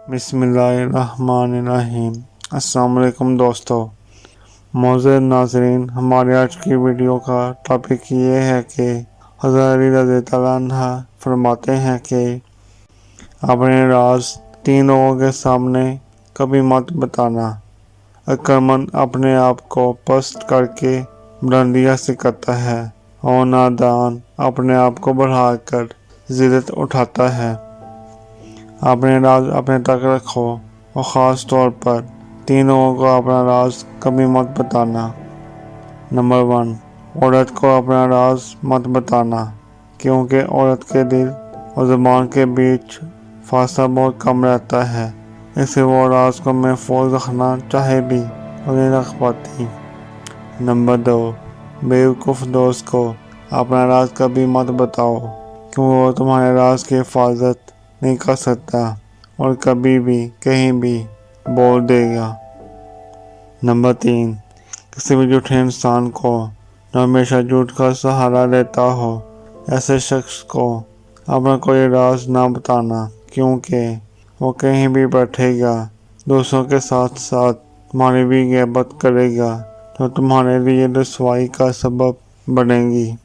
बिस्मिल्लाहिर्रहमानिर्रहीम। अस्सलाम वालेकुम दोस्तों। मोअज़्ज़ज़ नाज़रीन, हमारी आज की वीडियो का टॉपिक ये है कि हज़रत अली रज़ियल्लाहु अन्हु फरमाते हैं कि अपने राज 3 लोगों के सामने कभी मत बताना। अक्लमंद अपने आप को पस्त करके बुलंदी हासिल करता है और नादान अपने आप को बढ़ाकर जिल्लत उठाता है। अपने राज अपने तक रखो और ख़ास तौर पर 3 लोगों को अपना राज कभी मत बताना। नंबर 1, औरत को अपना राज मत बताना, क्योंकि औरत के दिल और ज़ुबान के बीच फासला बहुत कम रहता है, इससे वो राज को महफूज रखना चाहे भी और नहीं रख पाती। नंबर 2, बेवकूफ़ दोस्त को अपना राज कभी मत बताओ, क्योंकि वो तुम्हारे राज की हिफाजत नहीं कर सकता और कभी भी कहीं भी बोल देगा। नंबर 3, किसी भी झूठे इंसान को जो हमेशा झूठ का सहारा लेता हो, ऐसे शख्स को अपना कोई राज ना बताना, क्योंकि वो कहीं भी बैठेगा दूसरों के साथ साथ तुम्हारी भी ग़ीबत करेगा, तो तुम्हारे लिए रुसवाई का सबब बनेगी।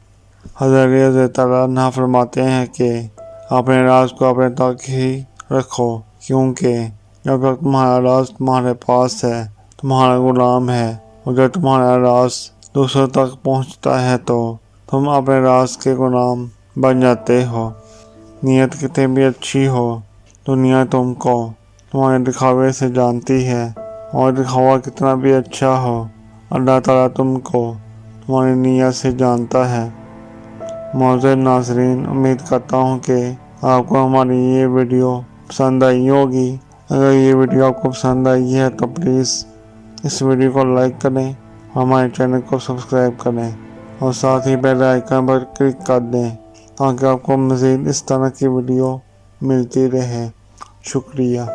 हज़रत अली रज़ियल्लाहु अन्हु फरमाते हैं कि अपने राज को अपने तक ही रखो, क्योंकि जब तक तुम्हारा राज तुम्हारे पास है, तुम्हारा गुलाम है, और जब तुम्हारा राज दूसरों तक पहुंचता है तो तुम अपने राज के गुलाम बन जाते हो। नीयत कितनी भी अच्छी हो, दुनिया तुमको तुम्हारे दिखावे से जानती है, और दिखावा कितना भी अच्छा हो, अल्लाह ताला तुमको तुम्हारी नीयत से जानता है। मोअज़्ज़ज़ नाज़रीन, उम्मीद करता हूँ कि आपको हमारी ये वीडियो पसंद आई होगी। अगर ये वीडियो आपको पसंद आई है तो प्लीज़ इस वीडियो को लाइक करें, हमारे चैनल को सब्सक्राइब करें और साथ ही बेल आइकन पर क्लिक कर दें, ताकि आपको मज़ीद इस तरह की वीडियो मिलती रहे। शुक्रिया।